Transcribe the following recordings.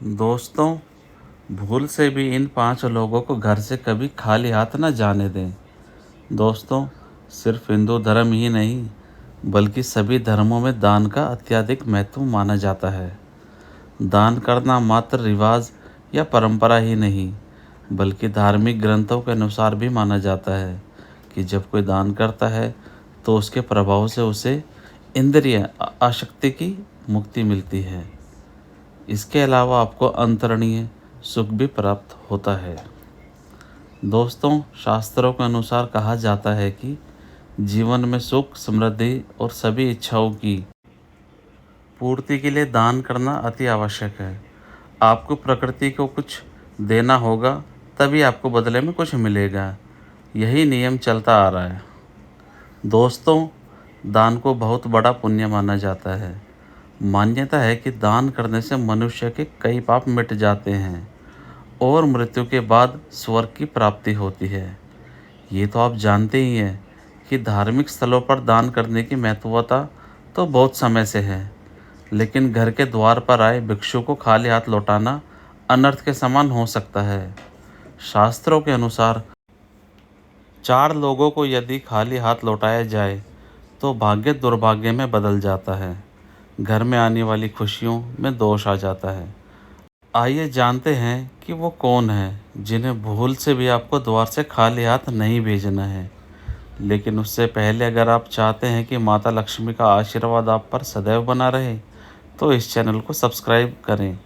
दोस्तों, भूल से भी इन 5 लोगों को घर से कभी खाली हाथ न जाने दें। दोस्तों, सिर्फ हिंदू धर्म ही नहीं, बल्कि सभी धर्मों में दान का अत्यधिक महत्व माना जाता है। दान करना मात्र रिवाज या परंपरा ही नहीं, बल्कि धार्मिक ग्रंथों के अनुसार भी माना जाता है कि जब कोई दान करता है, तो उसके प्रभाव से उसे इंद्रिय आसक्ति की मुक्ति मिलती है। इसके अलावा आपको अंतरणीय सुख भी प्राप्त होता है। दोस्तों, शास्त्रों के अनुसार कहा जाता है कि जीवन में सुख, समृद्धि और सभी इच्छाओं की पूर्ति के लिए दान करना अति आवश्यक है। आपको प्रकृति को कुछ देना होगा, तभी आपको बदले में कुछ मिलेगा। यही नियम चलता आ रहा है। दोस्तों, दान को बहुत बड़ा पुण्य माना जाता है। मान्यता है कि दान करने से मनुष्य के कई पाप मिट जाते हैं और मृत्यु के बाद स्वर्ग की प्राप्ति होती है। ये तो आप जानते ही हैं कि धार्मिक स्थलों पर दान करने की महत्वता तो बहुत समय से है, लेकिन घर के द्वार पर आए भिक्षु को खाली हाथ लौटाना अनर्थ के समान हो सकता है। शास्त्रों के अनुसार 4 लोगों को यदि खाली हाथ लौटाया जाए तो भाग्य दुर्भाग्य में बदल जाता है। घर में आने वाली खुशियों में दोष आ जाता है। आइए जानते हैं कि वो कौन है जिन्हें भूल से भी आपको द्वार से खाली हाथ नहीं भेजना है। लेकिन उससे पहले अगर आप चाहते हैं कि माता लक्ष्मी का आशीर्वाद आप पर सदैव बना रहे, तो इस चैनल को सब्सक्राइब करें,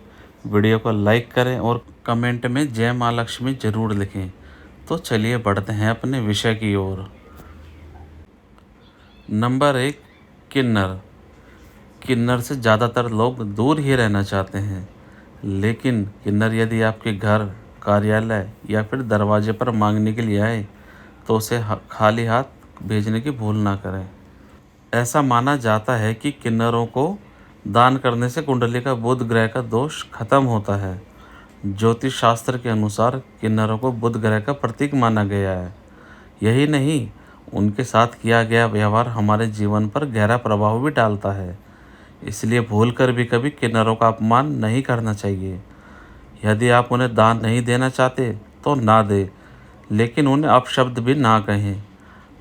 वीडियो को लाइक करें और कमेंट में जय माँ लक्ष्मी ज़रूर लिखें। तो चलिए बढ़ते हैं अपने विषय की ओर। नंबर 1, किन्नर। किन्नर से ज़्यादातर लोग दूर ही रहना चाहते हैं, लेकिन किन्नर यदि आपके घर, कार्यालय या फिर दरवाजे पर मांगने के लिए आए, तो उसे खाली हाथ भेजने की भूल ना करें। ऐसा माना जाता है कि किन्नरों को दान करने से कुंडली का बुध ग्रह का दोष खत्म होता है। ज्योतिष शास्त्र के अनुसार किन्नरों को बुध ग्रह का प्रतीक माना गया है। यही नहीं, उनके साथ किया गया व्यवहार हमारे जीवन पर गहरा प्रभाव भी डालता है। इसलिए भूल कर भी कभी किन्नरों का अपमान नहीं करना चाहिए। यदि आप उन्हें दान नहीं देना चाहते तो ना दें, लेकिन उन्हें अपशब्द भी ना कहें।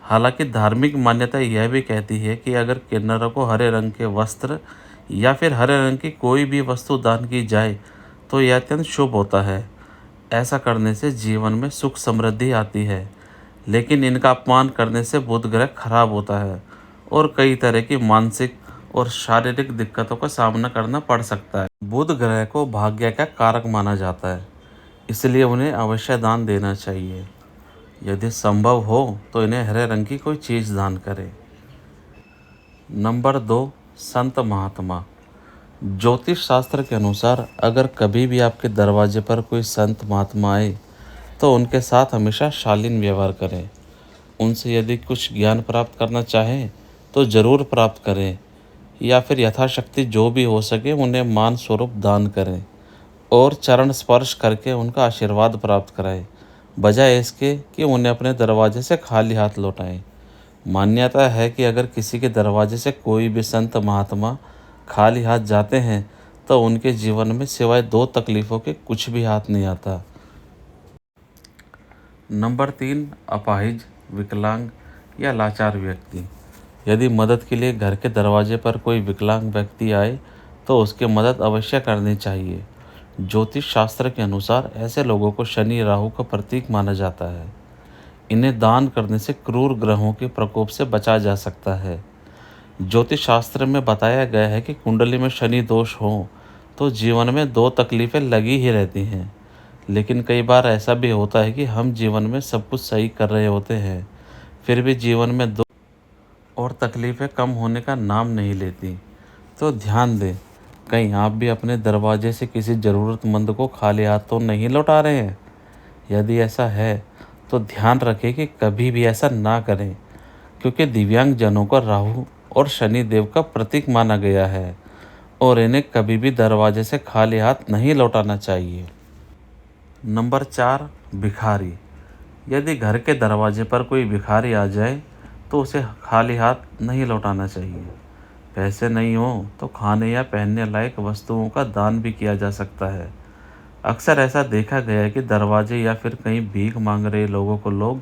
हालांकि धार्मिक मान्यता यह भी कहती है कि अगर किन्नरों को हरे रंग के वस्त्र या फिर हरे रंग की कोई भी वस्तु दान की जाए तो यह अत्यंत शुभ होता है। ऐसा करने से जीवन में सुख समृद्धि आती है, लेकिन इनका अपमान करने से बुध ग्रह खराब होता है और कई तरह की मानसिक और शारीरिक दिक्कतों का सामना करना पड़ सकता है। बुध ग्रह को भाग्य का कारक माना जाता है, इसलिए उन्हें अवश्य दान देना चाहिए। यदि संभव हो तो इन्हें हरे रंग की कोई चीज़ दान करें। नंबर 2, संत महात्मा। ज्योतिष शास्त्र के अनुसार अगर कभी भी आपके दरवाजे पर कोई संत महात्मा आए, तो उनके साथ हमेशा शालीन व्यवहार करें। उनसे यदि कुछ ज्ञान प्राप्त करना चाहें तो ज़रूर प्राप्त करें, या फिर यथाशक्ति जो भी हो सके उन्हें मान स्वरूप दान करें और चरण स्पर्श करके उनका आशीर्वाद प्राप्त कराएं, बजाय इसके कि उन्हें अपने दरवाजे से खाली हाथ लौटाएं। मान्यता है कि अगर किसी के दरवाजे से कोई भी संत महात्मा खाली हाथ जाते हैं, तो उनके जीवन में सिवाय 2 तकलीफ़ों के कुछ भी हाथ नहीं आता। नंबर 3, अपाहिज, विकलांग या लाचार व्यक्ति। यदि मदद के लिए घर के दरवाजे पर कोई विकलांग व्यक्ति आए, तो उसकी मदद अवश्य करनी चाहिए। ज्योतिष शास्त्र के अनुसार ऐसे लोगों को शनि राहु का प्रतीक माना जाता है। इन्हें दान करने से क्रूर ग्रहों के प्रकोप से बचा जा सकता है। ज्योतिष शास्त्र में बताया गया है कि कुंडली में शनि दोष हो तो जीवन में 2 तकलीफ़ें लगी ही रहती हैं। लेकिन कई बार ऐसा भी होता है कि हम जीवन में सब कुछ सही कर रहे होते हैं, फिर भी जीवन में और तकलीफ़ें कम होने का नाम नहीं लेती। तो ध्यान दें, कहीं आप भी अपने दरवाजे से किसी ज़रूरतमंद को खाली हाथ तो नहीं लौटा रहे हैं। यदि ऐसा है तो ध्यान रखें कि कभी भी ऐसा ना करें, क्योंकि दिव्यांग जनों को राहु और शनि देव का प्रतीक माना गया है और इन्हें कभी भी दरवाजे से खाली हाथ नहीं लौटाना चाहिए। नंबर 4, भिखारी। यदि घर के दरवाजे पर कोई भिखारी आ जाए तो उसे खाली हाथ नहीं लौटाना चाहिए। पैसे नहीं हो तो खाने या पहनने लायक वस्तुओं का दान भी किया जा सकता है। अक्सर ऐसा देखा गया है कि दरवाजे या फिर कहीं भीख मांग रहे लोगों को लोग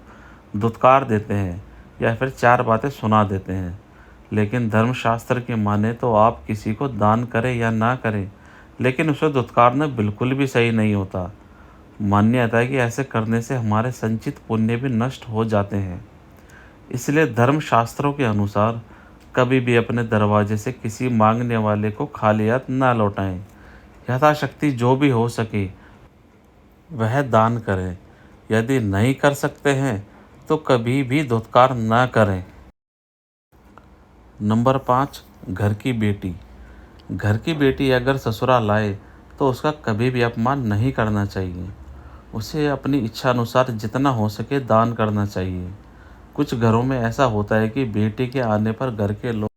धुतकार देते हैं या फिर चार बातें सुना देते हैं। लेकिन धर्मशास्त्र की माने तो आप किसी को दान करें या ना करें, लेकिन उसे धुतकारना बिल्कुल भी सही नहीं होता। मान्यता है कि ऐसे करने से हमारे संचित पुण्य भी नष्ट हो जाते हैं। इसलिए धर्मशास्त्रों के अनुसार कभी भी अपने दरवाजे से किसी मांगने वाले को खाली हाथ ना लौटाएं। यथाशक्ति जो भी हो सके वह दान करें। यदि नहीं कर सकते हैं तो कभी भी धुतकार ना करें। नंबर 5, घर की बेटी। घर की बेटी अगर ससुराल आए तो उसका कभी भी अपमान नहीं करना चाहिए। उसे अपनी इच्छा अनुसार जितना हो सके दान करना चाहिए। कुछ घरों में ऐसा होता है कि बेटी के आने पर घर के लोग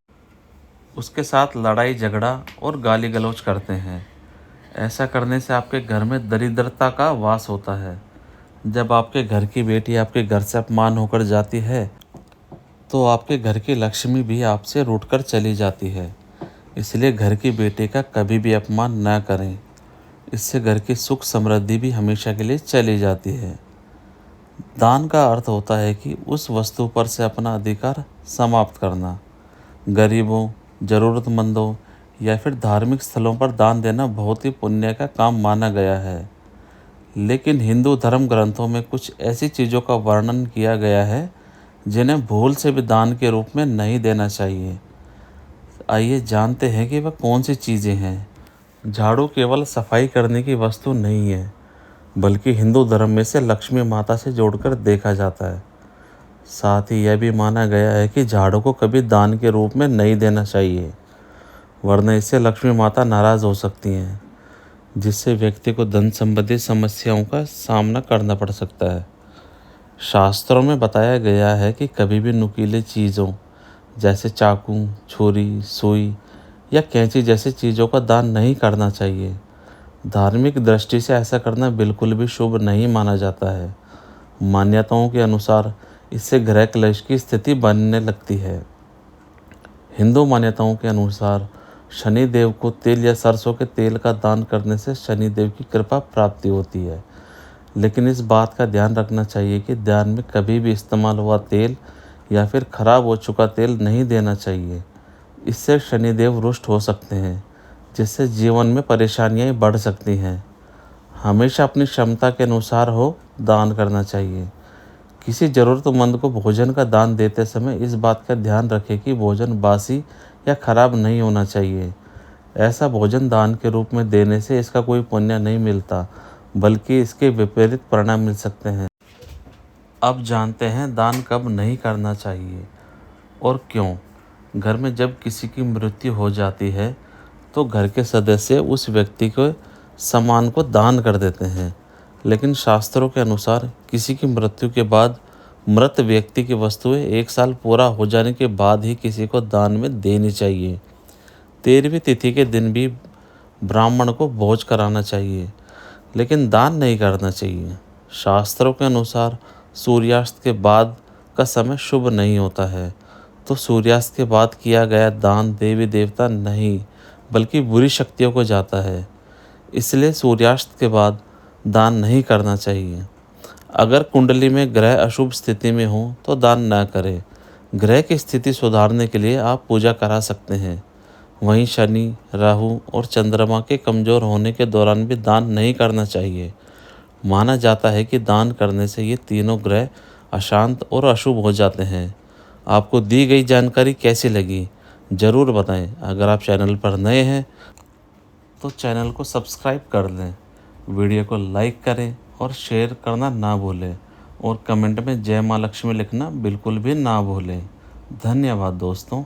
उसके साथ लड़ाई झगड़ा और गाली गलौज करते हैं। ऐसा करने से आपके घर में दरिद्रता का वास होता है। जब आपके घर की बेटी आपके घर से अपमान होकर जाती है तो आपके घर की लक्ष्मी भी आपसे रूठकर चली जाती है। इसलिए घर की बेटी का कभी भी अपमान न करें। इससे घर की सुख समृद्धि भी हमेशा के लिए चली जाती है। दान का अर्थ होता है कि उस वस्तु पर से अपना अधिकार समाप्त करना। गरीबों, ज़रूरतमंदों या फिर धार्मिक स्थलों पर दान देना बहुत ही पुण्य का काम माना गया है। लेकिन हिंदू धर्म ग्रंथों में कुछ ऐसी चीज़ों का वर्णन किया गया है जिन्हें भूल से भी दान के रूप में नहीं देना चाहिए। आइए जानते हैं कि वह कौन सी चीज़ें हैं। झाड़ू केवल सफाई करने की वस्तु नहीं है, बल्कि हिंदू धर्म में से लक्ष्मी माता से जोड़कर देखा जाता है। साथ ही यह भी माना गया है कि झाड़ू को कभी दान के रूप में नहीं देना चाहिए, वरना इससे लक्ष्मी माता नाराज़ हो सकती हैं, जिससे व्यक्ति को धन संबंधी समस्याओं का सामना करना पड़ सकता है। शास्त्रों में बताया गया है कि कभी भी नुकीली चीज़ों जैसे चाकू, छुरी, सुई या कैंची जैसी चीज़ों का दान नहीं करना चाहिए। धार्मिक दृष्टि से ऐसा करना बिल्कुल भी शुभ नहीं माना जाता है। मान्यताओं के अनुसार इससे गृह क्लेश की स्थिति बनने लगती है। हिंदू मान्यताओं के अनुसार शनि देव को तिल या सरसों के तेल का दान करने से शनि देव की कृपा प्राप्ति होती है। लेकिन इस बात का ध्यान रखना चाहिए कि दान में कभी भी इस्तेमाल हुआ तेल या फिर खराब हो चुका तेल नहीं देना चाहिए। इससे शनिदेव रुष्ट हो सकते हैं, जिससे जीवन में परेशानियां बढ़ सकती हैं। हमेशा अपनी क्षमता के अनुसार हो दान करना चाहिए। किसी ज़रूरतमंद को भोजन का दान देते समय इस बात का ध्यान रखें कि भोजन बासी या खराब नहीं होना चाहिए। ऐसा भोजन दान के रूप में देने से इसका कोई पुण्य नहीं मिलता, बल्कि इसके विपरीत परिणाम मिल सकते हैं। अब जानते हैं दान कब नहीं करना चाहिए और क्यों। घर में जब किसी की मृत्यु हो जाती है तो घर के सदस्य उस व्यक्ति के सामान को दान कर देते हैं। लेकिन शास्त्रों के अनुसार किसी की मृत्यु के बाद मृत व्यक्ति की वस्तुएं 1 साल पूरा हो जाने के बाद ही किसी को दान में देनी चाहिए। 13वीं तिथि के दिन भी ब्राह्मण को भोज कराना चाहिए, लेकिन दान नहीं करना चाहिए। शास्त्रों के अनुसार सूर्यास्त के बाद का समय शुभ नहीं होता है, तो सूर्यास्त के बाद किया गया दान देवी देवता नहीं बल्कि बुरी शक्तियों को जाता है। इसलिए सूर्यास्त के बाद दान नहीं करना चाहिए। अगर कुंडली में ग्रह अशुभ स्थिति में हो तो दान न करें। ग्रह की स्थिति सुधारने के लिए आप पूजा करा सकते हैं। वहीं शनि, राहु और चंद्रमा के कमज़ोर होने के दौरान भी दान नहीं करना चाहिए। माना जाता है कि दान करने से ये तीनों ग्रह अशांत और अशुभ हो जाते हैं। आपको दी गई जानकारी कैसी लगी ज़रूर बताएं। अगर आप चैनल पर नए हैं तो चैनल को सब्सक्राइब कर लें, वीडियो को लाइक करें और शेयर करना ना भूलें, और कमेंट में जय माँ लक्ष्मी लिखना बिल्कुल भी ना भूलें। धन्यवाद दोस्तों।